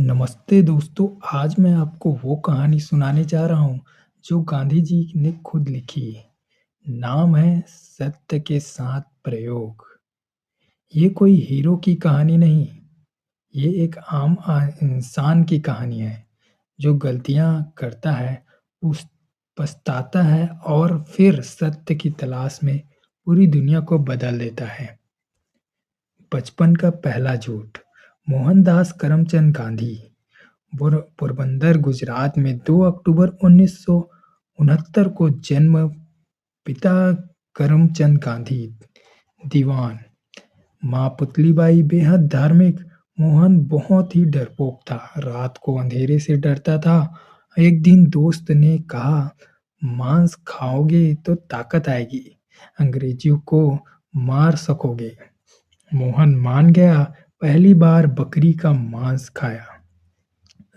नमस्ते दोस्तों, आज मैं आपको वो कहानी सुनाने जा रहा हूँ जो गांधी जी ने खुद लिखी। नाम है सत्य के साथ प्रयोग। ये कोई हीरो की कहानी नहीं, ये एक आम इंसान की कहानी है जो गलतियाँ करता है, उस पछताता है और फिर सत्य की तलाश में पूरी दुनिया को बदल देता है। बचपन का पहला झूठ। मोहनदास करमचंद गांधी पोरबंदर, गुजरात में 2 अक्टूबर 1969 को जन्म। पिता करमचंद गांधी दीवान, माँ पुतलीबाई बेहद धार्मिक। मोहन बहुत ही डरपोक था, रात को अंधेरे से डरता था। एक दिन दोस्त ने कहा, मांस खाओगे तो ताकत आएगी, अंग्रेजियों को मार सकोगे। मोहन मान गया, पहली बार बकरी का मांस खाया।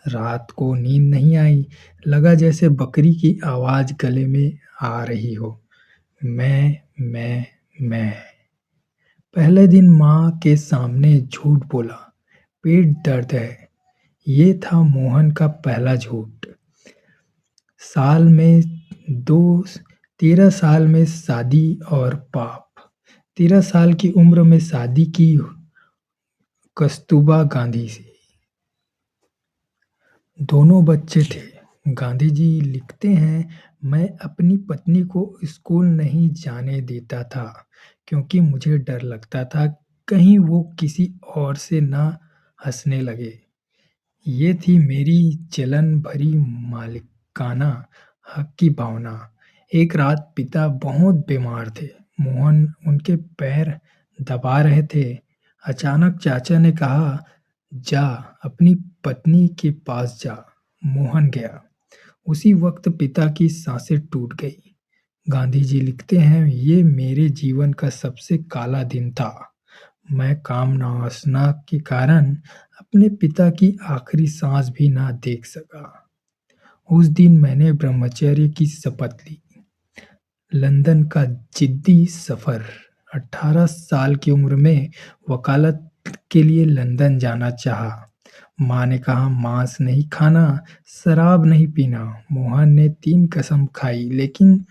रात को नींद नहीं आई, लगा जैसे बकरी की आवाज गले में आ रही हो। मैं। पहले दिन माँ के सामने झूठ बोला, पेट दर्द है। ये था मोहन का पहला झूठ। साल में दो 13 साल में शादी और पाप। 13 साल की उम्र में शादी की कस्तूरबा गांधी से। दोनों बच्चे थे। गांधी जी लिखते हैं, मैं अपनी पत्नी को स्कूल नहीं जाने देता था क्योंकि मुझे डर लगता था कहीं वो किसी और से ना हंसने लगे। ये थी मेरी जलन भरी मालिकाना हक की भावना। एक रात पिता बहुत बीमार थे। मोहन उनके पैर दबा रहे थे। अचानक चाचा ने कहा, जा अपनी पत्नी के पास जा। मोहन गया। उसी वक्त पिता की सांसें टूट गई। गांधी जी लिखते हैं, ये मेरे जीवन का सबसे काला दिन था। मैं कामना वासना के कारण अपने पिता की आखिरी सांस भी ना देख सका। उस दिन मैंने ब्रह्मचर्य की शपथ ली। लंदन का जिद्दी सफर। 18 साल की उम्र में वकालत के लिए लंदन जाना चाहा। माँ ने कहा, मांस नहीं खाना, शराब नहीं पीना। मोहन ने 3 कसम खाई, लेकिन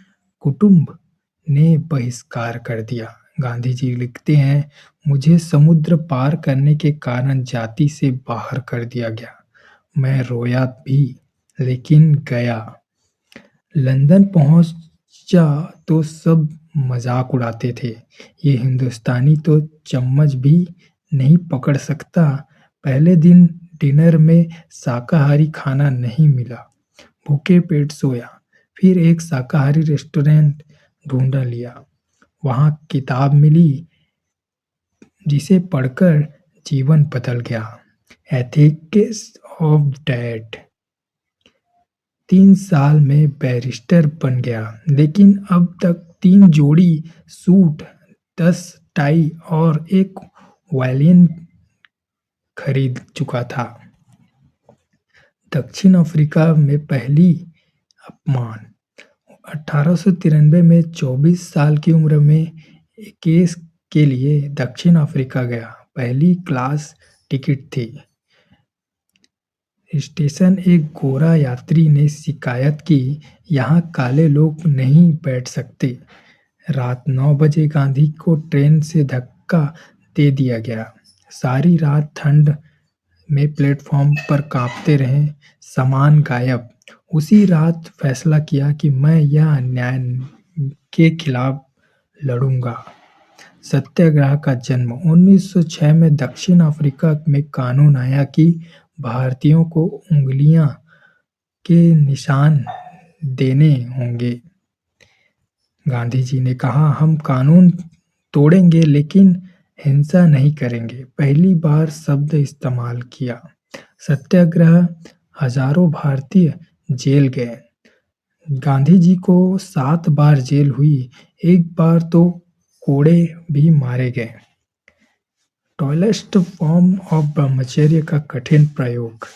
कुटुंब ने बहिष्कार कर दिया। गांधी जी लिखते हैं, मुझे समुद्र पार करने के कारण जाति से बाहर कर दिया गया। मैं रोया भी, लेकिन गया। लंदन पहुंचा तो सब मजाक उड़ाते थे, ये हिंदुस्तानी तो चम्मच भी नहीं पकड़ सकता। पहले दिन डिनर में शाकाहारी खाना नहीं मिला, भूखे पेट सोया। फिर एक शाकाहारी रेस्टोरेंट ढूंढ लिया, वहां किताब मिली जिसे पढ़कर जीवन बदल गया। Ethics of diet. 3 साल में बैरिस्टर बन गया, लेकिन अब तक 3 जोड़ी सूट, 10 टाई और एक वायलिन खरीद चुका था। दक्षिण अफ्रीका में पहली अपमान। 1893 में 24 साल की उम्र में केस के लिए दक्षिण अफ्रीका गया। पहली क्लास टिकट थी। स्टेशन एक गोरा यात्री ने शिकायत की, यहाँ काले लोग नहीं बैठ सकते। रात 9 बजे गांधी को ट्रेन से धक्का दे दिया गया। सारी रात ठंड में प्लेटफॉर्म पर कांपते रहे, सामान गायब। उसी रात फैसला किया कि मैं यह अन्याय के खिलाफ लड़ूंगा। सत्याग्रह का जन्म। 1906 में दक्षिण अफ्रीका में कानून आया कि भारतीयों को उंगलियां के निशान देने होंगे। गांधी जी ने कहा, हम कानून तोड़ेंगे लेकिन हिंसा नहीं करेंगे। पहली बार शब्द इस्तेमाल किया। सत्याग्रह। हजारों भारतीय जेल गए। गांधी जी को 7 बार जेल हुई, एक बार तो कोड़े भी मारे गए। टॉयलेस्ट फॉर्म ऑफ ब्रह्मचर्य का कठिन प्रयोग।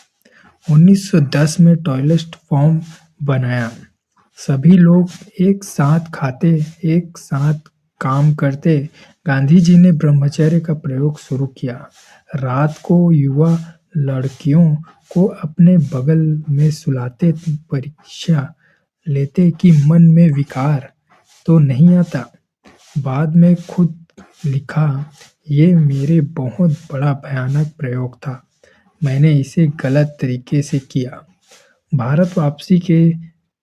1910 में टॉयलेस्ट फॉर्म बनाया। सभी लोग एक साथ खाते, एक साथ काम करते। गांधी जी ने ब्रह्मचर्य का प्रयोग शुरू किया। रात को युवा लड़कियों को अपने बगल में सुलाते, परीक्षा लेते कि मन में विकार तो नहीं आता। बाद में खुद लिखा, ये मेरे बहुत बड़ा भयानक प्रयोग था। मैंने इसे गलत तरीके से किया। भारत वापसी के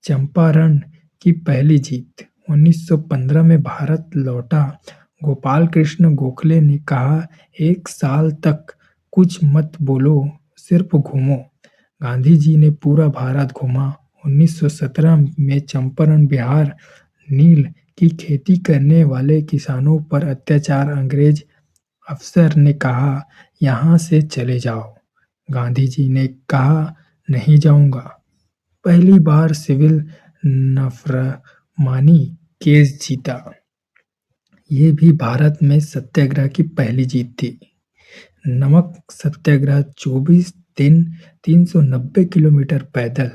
चंपारण की पहली जीत 1915 में भारत लौटा गोपाल कृष्ण गोखले ने कहा, एक साल तक कुछ मत बोलो, सिर्फ घूमो। गांधी जी ने पूरा भारत घूमा। 1917 में चंपारण बिहार नील की खेती करने वाले किसानों पर अत्याचार अंग्रेज अफसर ने कहा, यहाँ से चले जाओ। गांधी जी ने कहा, नहीं जाऊंगा। पहली बार सिविल नफरमानी केस जीता। ये भी भारत में सत्याग्रह की पहली जीत थी। नमक सत्याग्रह 24 दिन 390 किलोमीटर पैदल।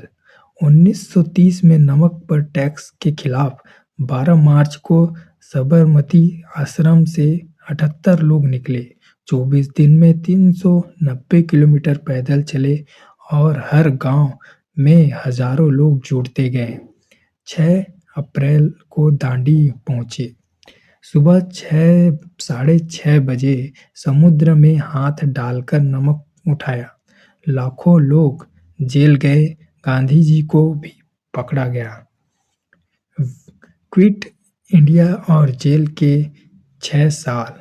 1930 में नमक पर टैक्स के खिलाफ 12 मार्च को साबरमती आश्रम से 78 लोग निकले। 24 दिन में 390 किलोमीटर पैदल चले और हर गांव में हजारों लोग जुटते गए। 6 अप्रैल को दांडी पहुंचे। सुबह 6:30 बजे समुद्र में हाथ डालकर नमक उठाया। लाखों लोग जेल गए। गांधी जी को भी पकड़ा गया। क्विट इंडिया और जेल के 6 साल।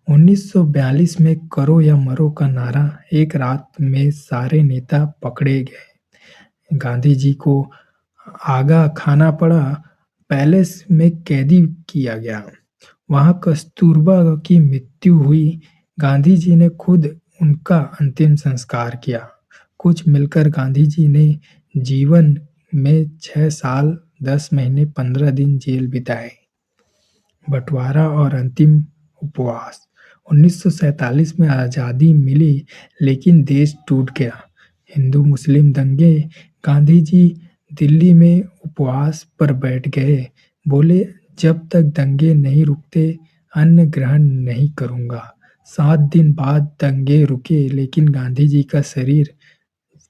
1942 में करो या मरो का नारा एक रात में सारे नेता पकड़े गए। गांधी जी को आगा खाना पड़ा। पैलेस में कैदी किया गया। वहां कस्तूरबा की मृत्यु हुई। गांधी जी ने खुद उनका अंतिम संस्कार किया। कुछ मिलकर गांधी जी ने जीवन में 6 साल 10 महीने 15 दिन जेल बिताए। बंटवारा और अंतिम उपवास। 1947 में आजादी मिली लेकिन देश टूट गया। हिंदू मुस्लिम दंगे। गांधी जी दिल्ली में उपवास पर बैठ गए। बोले, जब तक दंगे नहीं रुकते अन्न ग्रहण नहीं करूंगा। 7 दिन बाद दंगे रुके लेकिन गांधी जी का शरीर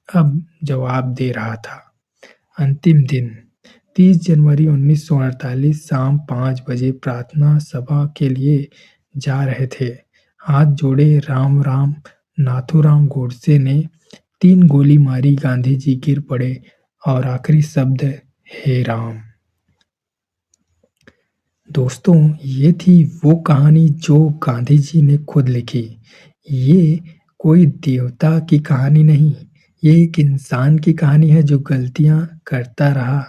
अब जवाब दे रहा था। अंतिम दिन 30 जनवरी 1948 शाम 5 बजे प्रार्थना सभा के लिए जा रहे थे। हाथ जोड़े राम राम। नाथूराम गोडसे ने 3 गोली मारी। गांधी जी गिर पड़े और आखिरी शब्द, हे राम। दोस्तों, ये थी वो कहानी जो गांधी जी ने खुद लिखी। ये कोई देवता की कहानी नहीं, ये एक इंसान की कहानी है जो गलतियां करता रहा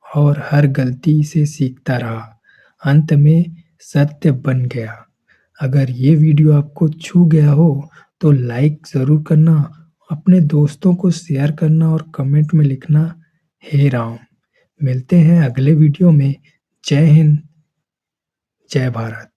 और हर गलती से सीखता रहा। अंत में सत्य बन गया। अगर ये वीडियो आपको छू गया हो तो लाइक ज़रूर करना, अपने दोस्तों को शेयर करना और कमेंट में लिखना, हे राम। मिलते हैं अगले वीडियो में। जय हिंद, जय भारत।